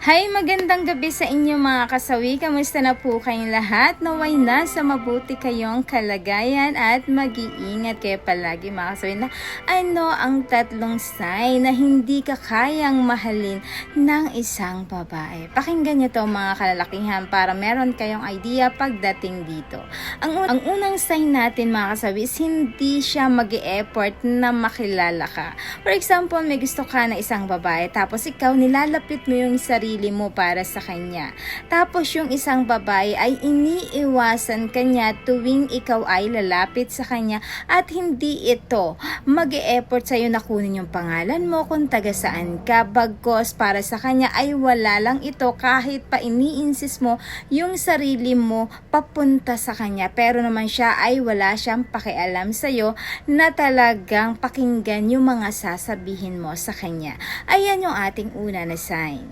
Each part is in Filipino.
Hi, magandang gabi sa inyo mga kasawi. Kamusta na po kayong lahat? Naway na sa mabuti kayong kalagayan at mag-iingat kayo palagi mga kasawi na ano ang tatlong sign na hindi ka kayang mahalin ng isang babae. Pakinggan nyo to mga kalalakihan para meron kayong idea pagdating dito. Ang unang sign natin mga kasawi is hindi siya mag-e-effort na makilala ka. For example, may gusto ka na isang babae tapos ikaw nilalapit mo yung sarili mo para sa kanya. Tapos yung isang babae ay iniiwasan kanya tuwing ikaw ay lalapit sa kanya at hindi ito mag-e-effort sa'yo na kunin yung pangalan mo kung taga saan ka, bagkos para sa kanya ay wala lang ito kahit pa iniinsis mo yung sarili mo papunta sa kanya. Pero naman siya ay wala siyang pakialam sa'yo na talagang pakinggan yung mga sasabihin mo sa kanya. Ayan yung ating una na sign.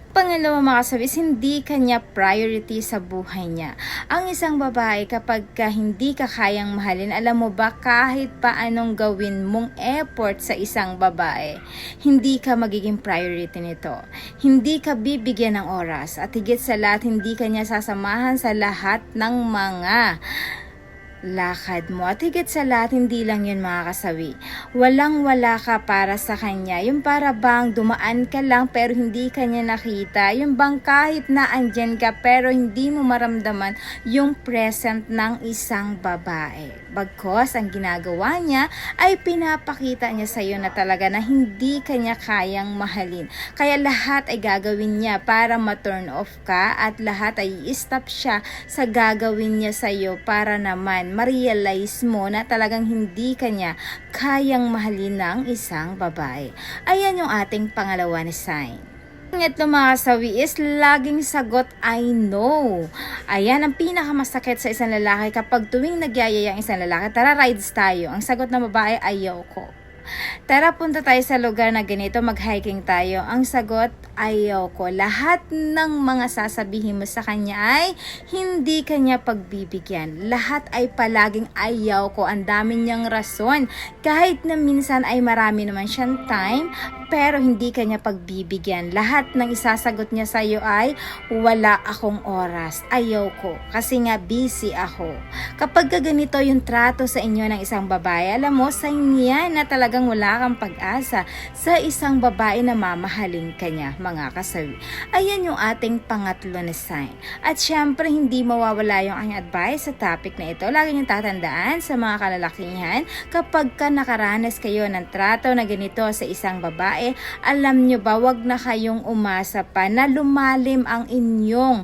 Pangalawa mga kasabis, hindi kanya priority sa buhay niya. Ang isang babae kapag hindi ka kayang mahalin, alam mo ba kahit pa anong gawin mong effort sa isang babae, hindi ka magiging priority nito. Hindi ka bibigyan ng oras at higit sa lahat, hindi kanya sasamahan sa lahat ng mga lakad mo. At higit sa lahat, hindi lang yun mga kasawi. Walang-wala ka para sa kanya. Yung para bang dumaan ka lang pero hindi kanya nakita. Yung bang kahit na andyan ka pero hindi mo maramdaman yung present ng isang babae. Bagkos, ang ginagawa niya ay pinapakita niya sa'yo na talaga na hindi kanya kayang mahalin. Kaya lahat ay gagawin niya para ma-turn off ka at lahat ay i-stop siya sa gagawin niya sa'yo para naman ma-realize mo na talagang hindi kanya kayang mahalin ng isang babae. Ayan yung ating pangalawa na sign. Ito mga kasawi is laging sagot I know. Ayan ang pinakamasakit sa isang lalaki kapag tuwing nagyayaya ang isang lalaki, tara rides tayo. Ang sagot ng babae, ayaw ko. Tara punta tayo sa lugar na ganito, mag-hiking tayo. Ang sagot, ayaw ko. Lahat ng mga sasabihin mo sa kanya ay hindi kanya pagbibigyan. Lahat ay palaging ayaw ko. Ang dami niyang rason. Kahit na minsan ay marami naman siyang time, pero hindi kanya pagbibigyan. Lahat ng isasagot niya sa iyo ay wala akong oras. Ayaw ko. Kasi nga busy ako. Kapag ganito yung trato sa inyo ng isang babae, alam mo, sa inyo na talagang wala kang pag-asa sa isang babae na mamahalin kanya, mga kasawi. Ayan yung ating pangatlo na sign. At syempre, hindi mawawala yung aking advice sa topic na ito. Lagi niyong tatandaan sa mga kalalakihan, kapag ka nakaranas kayo ng trato na ganito sa isang babae, alam nyo ba, wag na kayong umasa pa na lumalim ang inyong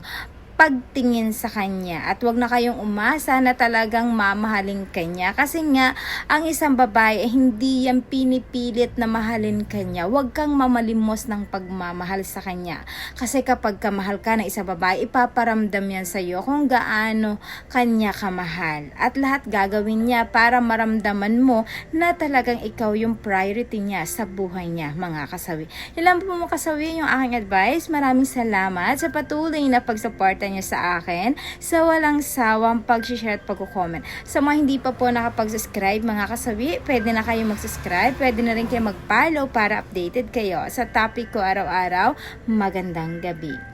pagtingin sa kanya at wag na kayong umasa na talagang mamahalin kanya kasi nga ang isang babae hindi yan pinipilit na mahalin kanya. Wag kang mamalimos ng pagmamahal sa kanya kasi kapag kamahal ka ng isang babae, ipaparamdam yan sa iyo kung gaano kanya kamahal at lahat gagawin niya para maramdaman mo na talagang ikaw yung priority niya sa buhay niya, mga kasawi. Ilan po mo kasawi yung aking advice. Maraming salamat sa patuloy na pagsuporta niyo sa akin sa walang sawang pag-share at pag-comment. Sa mga hindi pa po nakapag-subscribe mga kasawi, pwede na kayo mag-subscribe, pwede na rin kayo mag-follow para updated kayo sa topic ko araw-araw. Magandang gabi.